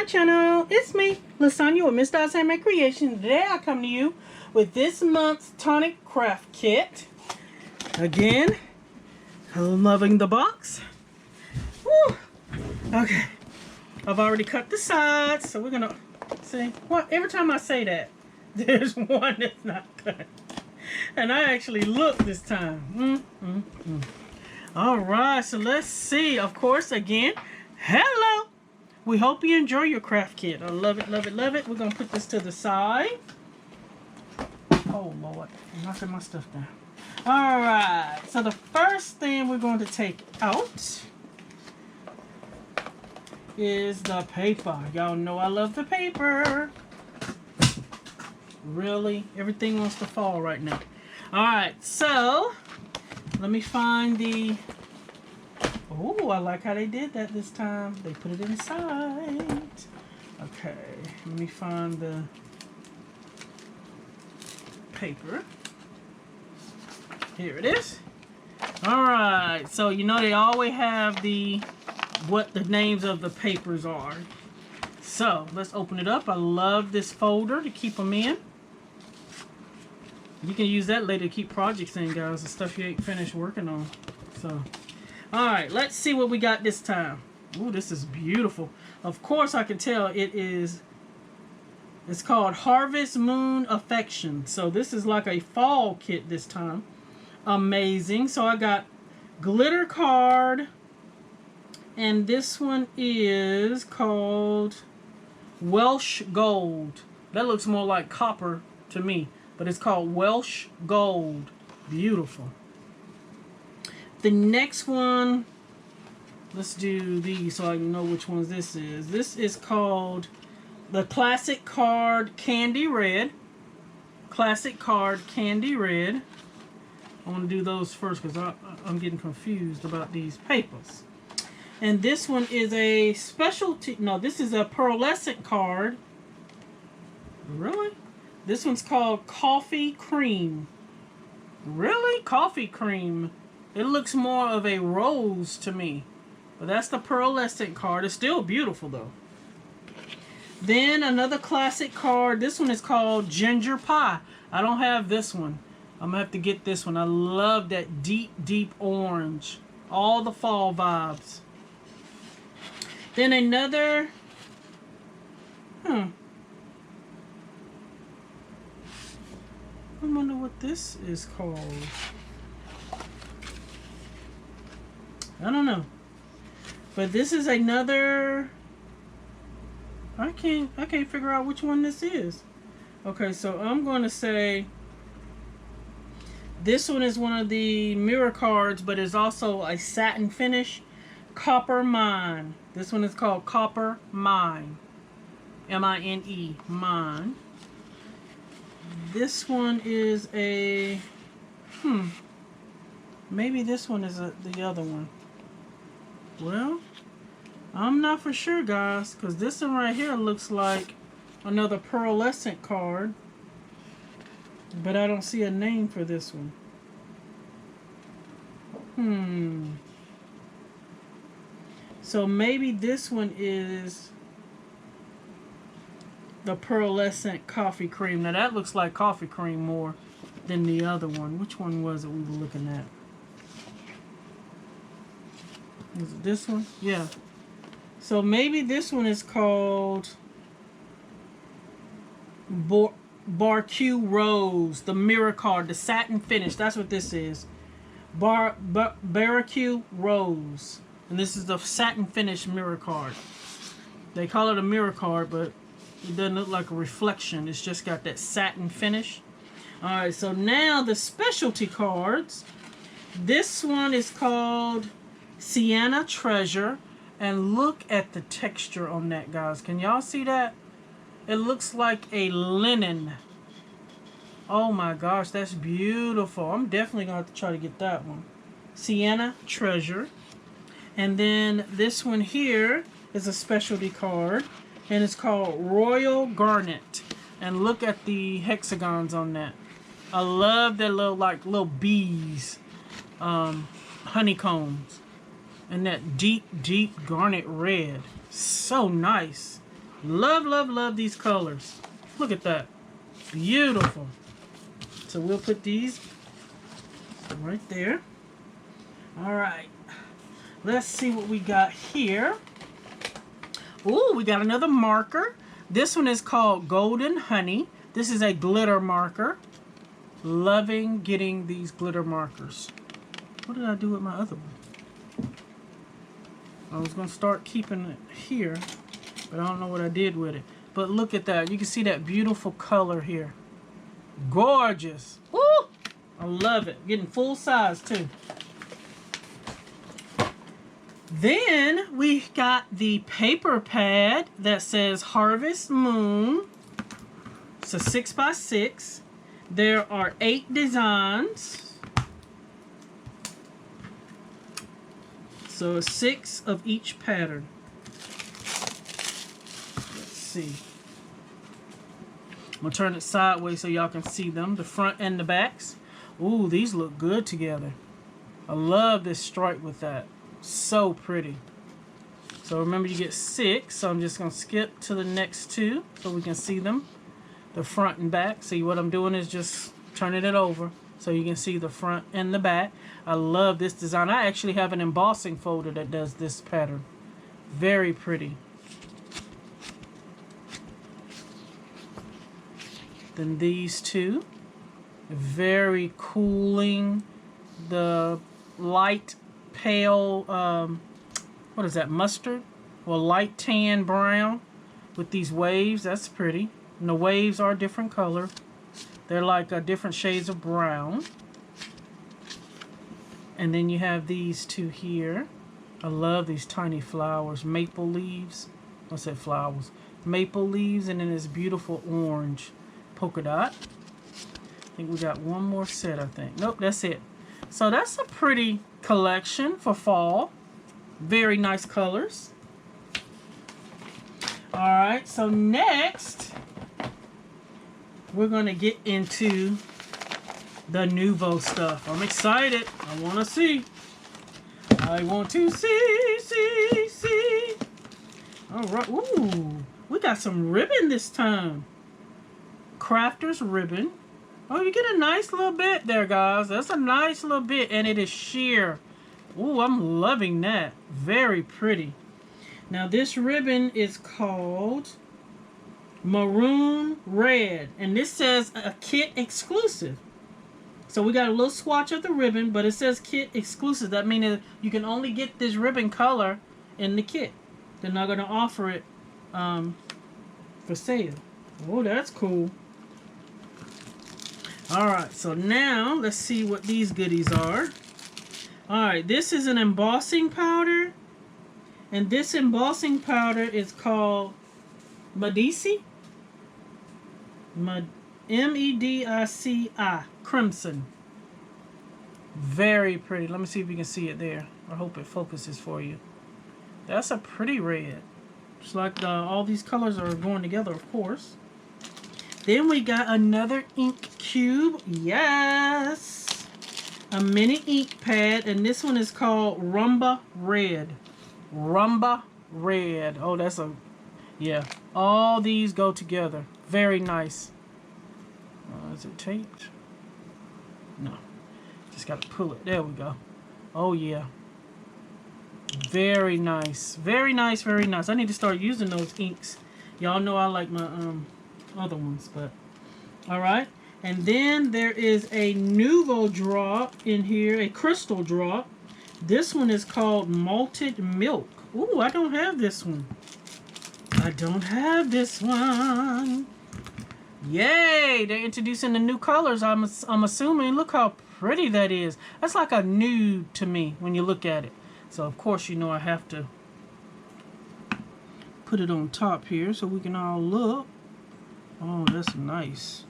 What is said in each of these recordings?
channel. It's me, Lasagna with Miss Dot's Handmade Creation. Today I come to you with this month's Tonic craft kit. Again, I'm loving the box. Woo. Okay, I've already cut the sides, so we're gonna see. What? Every time I say that, there's one that's not cut, and I actually looked this time. All right, so let's see. Of course, again, hello. We hope you enjoy your craft kit. I love it, love it, love it. We're going to put this to the side. Oh, Lord. I'm knocking my stuff down. All right. So the first thing we're going to take out is the paper. Y'all know I love the paper. Really? Everything wants to fall right now. All right. So let me find the... Oh, I like how they did that this time. They put it inside. Okay, let me find the paper. Here it is. Alright, so you know they always have what the names of the papers are. So, let's open it up. I love this folder to keep them in. You can use that later to keep projects in, guys. The stuff you ain't finished working on. So... Alright, let's see what we got this time. Ooh, this is beautiful. Of course, I can tell it's called Harvest Moon Affection. So this is like a fall kit this time. Amazing. So I got glitter card. And this one is called Welsh Gold. That looks more like copper to me. But it's called Welsh Gold. Beautiful. The next one, let's do these so I know which ones this is. This is called the Classic Card Candy Red. Classic Card Candy Red. I want to do those first because I'm getting confused about these papers. And this one is a specialty. No, this is a pearlescent card. Really? This one's called Coffee Cream. Really? Coffee Cream. It looks more of a rose to me. But that's the pearlescent card. It's still beautiful though. Then another classic card. This one is called Ginger Pie. I don't have this one. I'm going to have to get this one. I love that deep, deep orange. All the fall vibes. Then another... I wonder what this is called. I don't know. But this is another... I can't figure out which one this is. Okay, so I'm going to say this one is one of the mirror cards, but it's also a satin finish. Copper Mine. This one is called Copper Mine. M-I-N-E. Mine. This one is a... Maybe this one is the other one. Well, I'm not for sure, guys, because this one right here looks like another pearlescent card. But I don't see a name for this one. So maybe this one is the pearlescent coffee cream. Now that looks like coffee cream more than the other one. Which one was it we were looking at? Is it this one? Yeah. So maybe this one is called Barque Rose, the mirror card, the satin finish. That's what this is. Barque Rose. And this is the satin finish mirror card. They call it a mirror card, but it doesn't look like a reflection. It's just got that satin finish. Alright, so now the specialty cards. This one is called Sienna Treasure, and look at the texture on that, guys. Can y'all see that? It looks like a linen. Oh my gosh, that's beautiful. I'm definitely gonna have to try to get that one. Sienna Treasure. And then this one here is a specialty card, and it's called Royal Garnet. And look at the hexagons on that. I love that little bees, honeycombs. And that deep, deep garnet red. So nice. Love, love, love these colors. Look at that. Beautiful. So we'll put these right there. All right. Let's see what we got here. Ooh, we got another marker. This one is called Golden Honey. This is a glitter marker. Loving getting these glitter markers. What did I do with my other one? I was going to start keeping it here, but I don't know what I did with it. But look at that. You can see that beautiful color here. Gorgeous. Woo! I love it. Getting full size too. Then we got the paper pad that says Harvest Moon. It's a 6x6. There are 8 designs. So 6 of each pattern. Let's see. I'm going to turn it sideways so y'all can see them. The front and the backs. Ooh, these look good together. I love this stripe with that. So pretty. So remember, you get 6. So I'm just going to skip to the next 2 so we can see them. The front and back. See, what I'm doing is just turning it over so you can see the front and the back. I love this design. I actually have an embossing folder that does this pattern. Very pretty. Then these 2. Very cooling. The light pale, what is that, mustard? Well, light tan brown with these waves. That's pretty. And the waves are different color. They're like different shades of brown. And then you have these 2 here. I love these tiny flowers. Maple leaves. I said flowers. Maple leaves, and then this beautiful orange polka dot. I think we got one more set, I think. Nope, that's it. So that's a pretty collection for fall. Very nice colors. Alright, so next we're going to get into the Nouveau stuff. I'm excited. I want to see. I want to see. Alright, ooh, we got some ribbon this time. Crafter's ribbon. Oh, you get a nice little bit there, guys. That's a nice little bit, and it is sheer. Ooh, I'm loving that. Very pretty. Now, this ribbon is called Maroon Red, and this says a kit exclusive. So we got a little swatch of the ribbon, but it says kit exclusive. That means you can only get this ribbon color in the kit. They're not going to offer it for sale. Oh, that's cool. Alright, so now let's see what these goodies are. Alright, this is an embossing powder. And this embossing powder is called Medici. M-E-D-I-C-I. Crimson. Very pretty. Let me see if you can see it there. I hope it focuses for you. That's a pretty red. It's like all these colors are going together, of course. Then we got another ink cube. Yes! A mini ink pad. And this one is called Rumba Red. Rumba Red. Oh, that's a... Yeah. All these go together. Very nice. Is it taped? No. Just got to pull it. There we go. Oh, yeah. Very nice. Very nice, very nice. I need to start using those inks. Y'all know I like my... other ones, but all right. And then there is a Nouveau drop in here, a crystal drop. This one is called Malted Milk. Ooh, I don't have this one. I don't have this one. Yay, they're introducing the new colors. I'm assuming. Look how pretty that is. That's like a nude to me when you look at it. So of course, you know, I have to put it on top here so we can all look. Oh, that's nice.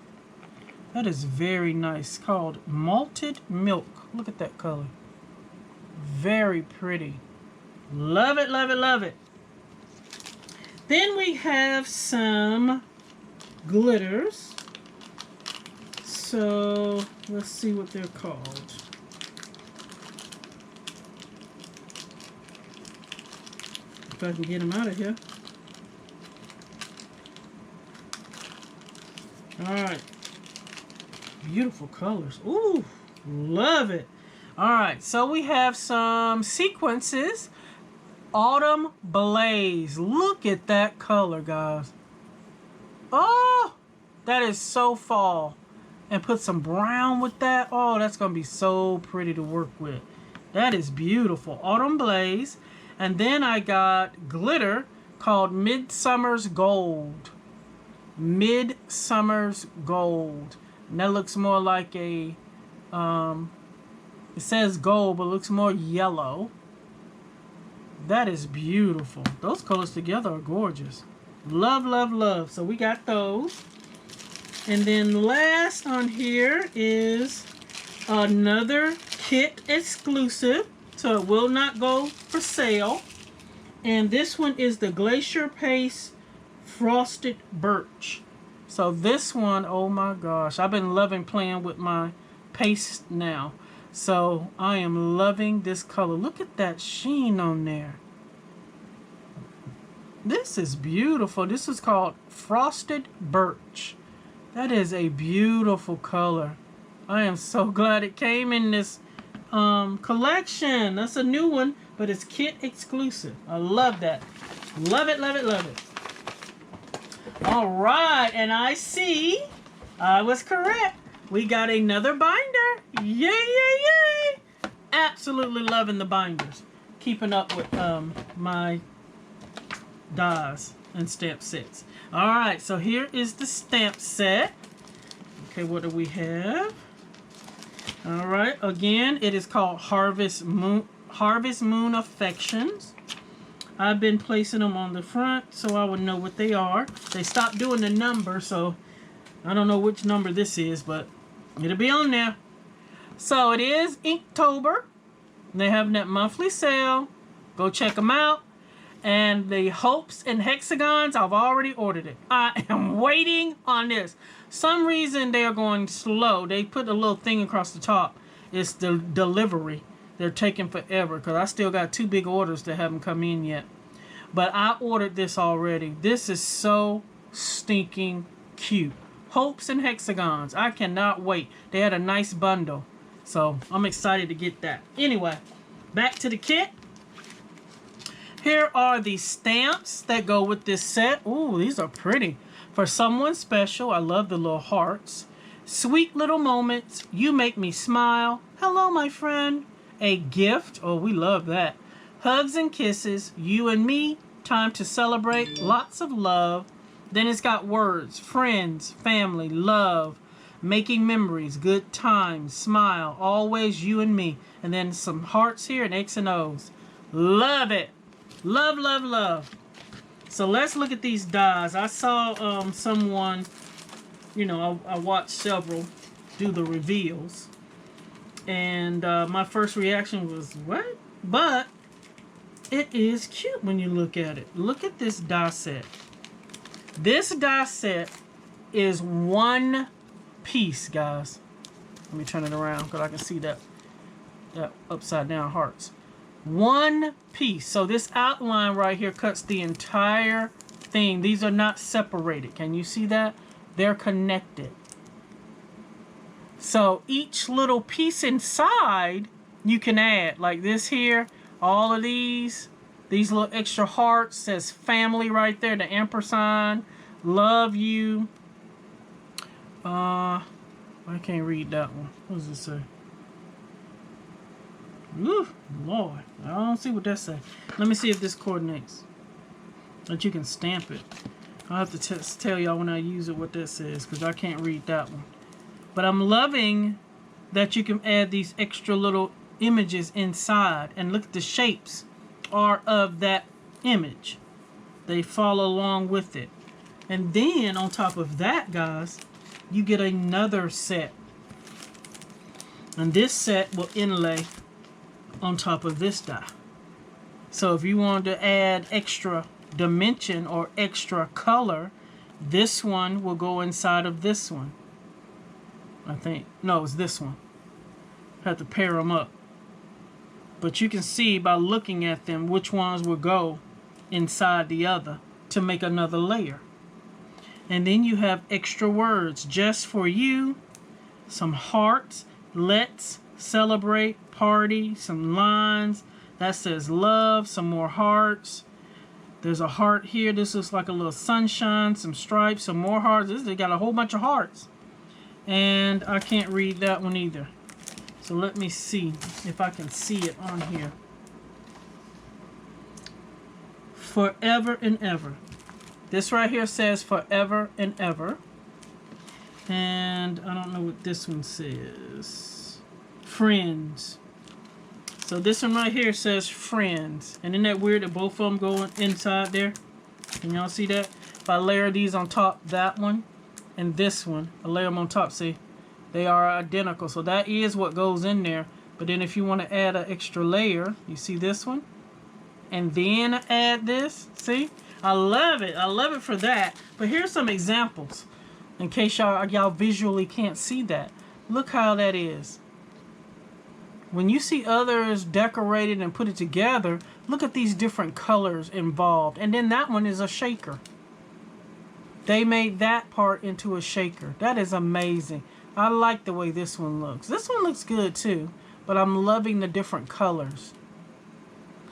That is very nice. Called Malted Milk. Look at that color. Very pretty. Love it, love it, love it. Then we have some glitters. So, let's see what they're called. If I can get them out of here. All right. Beautiful colors. Ooh, love it. All right, so we have some sequences. Autumn Blaze. Look at that color, guys. Oh, that is so fall. And put some brown with that. Oh, that's going to be so pretty to work with. That is beautiful. Autumn Blaze. And then I got glitter called Midsummer's Gold. Midsummer's Gold. And that looks more like a, it says gold, but it looks more yellow. That is beautiful. Those colors together are gorgeous. Love, love, love. So we got those. And then last on here is another kit exclusive. So it will not go for sale. And this one is the Glacier Paste Frosted Birch. So this one, oh my gosh, I've been loving playing with my paste now. So I am loving this color. Look at that sheen on there. This is beautiful. This is called Frosted Birch. That is a beautiful color. I am so glad it came in this collection. That's a new one, but it's kit exclusive. I love that. Love it, love it, love it. All right, and I see I was correct. We got another binder. Yay, yay, yay. Absolutely loving the binders. Keeping up with my dies and stamp sets. All right, so here is the stamp set. Okay, what do we have? All right, again, it is called Harvest Moon Affections. I've been placing them on the front so I would know what they are. They stopped doing the number, so I don't know which number this is, but it'll be on there. So it is Inktober. They have that monthly sale. Go check them out. And the hopes and hexagons, I've already ordered it. I am waiting on this. Some reason they are going slow. They put a little thing across the top. It's the delivery. They're taking forever because I still got 2 big orders that haven't come in yet. But I ordered this already. This is so stinking cute. Hopes and hexagons. I cannot wait. They had a nice bundle. So I'm excited to get that. Anyway, back to the kit. Here are the stamps that go with this set. Ooh, these are pretty. For someone special, I love the little hearts. Sweet little moments. You make me smile. Hello, my friend. A gift. Oh, we love that. Hugs and kisses. You and me. Time to celebrate. Lots of love. Then it's got words. Friends, family, love, making memories, good times, smile. Always you and me. And then some hearts here and X and O's. Love it. Love, love, love. So let's look at these dies. I saw someone, you know, I watched several do the reveals. And my first reaction was, what? But it is cute when you look at it. Look at this die set. This die set is 1 piece, guys. Let me turn it around because I can see that upside down hearts. 1 piece. So this outline right here cuts the entire thing. These are not separated. Can you see that? They're connected. So each little piece inside you can add. Like this here, all of these little extra hearts, says family right there, the ampersand, love you. I can't read that one. What does it say? Ooh, Lord. I don't see what that says. Let me see if this coordinates. That you can stamp it. I'll have to tell y'all when I use it what that says because I can't read that one. But I'm loving that you can add these extra little images inside. And look at the shapes are of that image. They follow along with it. And then on top of that, guys, you get another set. And this set will inlay on top of this die. So if you want to add extra dimension or extra color, this one will go inside of this one. I think. No, it's this one. Have to pair them up. But you can see by looking at them which ones will go inside the other to make another layer. And then you have extra words, just for you, some hearts, let's celebrate, party, some lines that says love, some more hearts. There's a heart here. This looks like a little sunshine, some stripes, some more hearts. They got a whole bunch of hearts. And I can't read that one either. So let me see if I can see it on here. Forever and ever. This right here says forever and ever. And I don't know what this one says. Friends. So this one right here says friends. And isn't that weird that both of them go inside there? Can y'all see that? If I layer these on top, that one and this one, I layer them on top, see? They are identical. So that is what goes in there. But then if you want to add an extra layer, you see this one? And then add this, see? I love it. I love it for that. But here's some examples. In case y'all visually can't see that. Look how that is. When you see others decorated and put it together, look at these different colors involved. And then that one is a shaker. They made that part into a shaker. That is amazing. I like the way this one looks. This one looks good too, but I'm loving the different colors.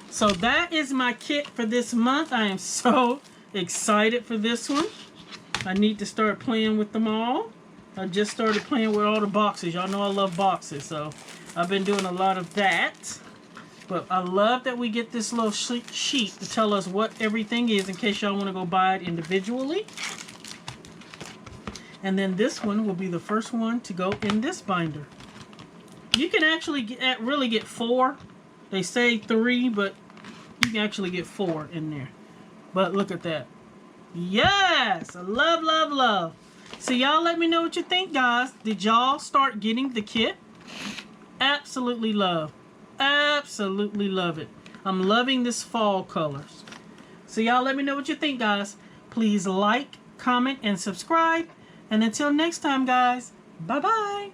So that is my kit for this month. I am so excited for this one. I need to start playing with them all. I just started playing with all the boxes. Y'all know I love boxes, so I've been doing a lot of that. But I love that we get this little sheet to tell us what everything is in case y'all want to go buy it individually. And then this one will be the first one to go in this binder. You can actually really get 4. They say 3, but you can actually get 4 in there. But look at that. Yes! I love, love, love. So y'all let me know what you think, guys. Did y'all start getting the kit? Absolutely love. Absolutely love it. I'm loving this fall colors. So y'all let me know what you think, guys. Please like, comment, and subscribe. And until next time, guys, bye-bye.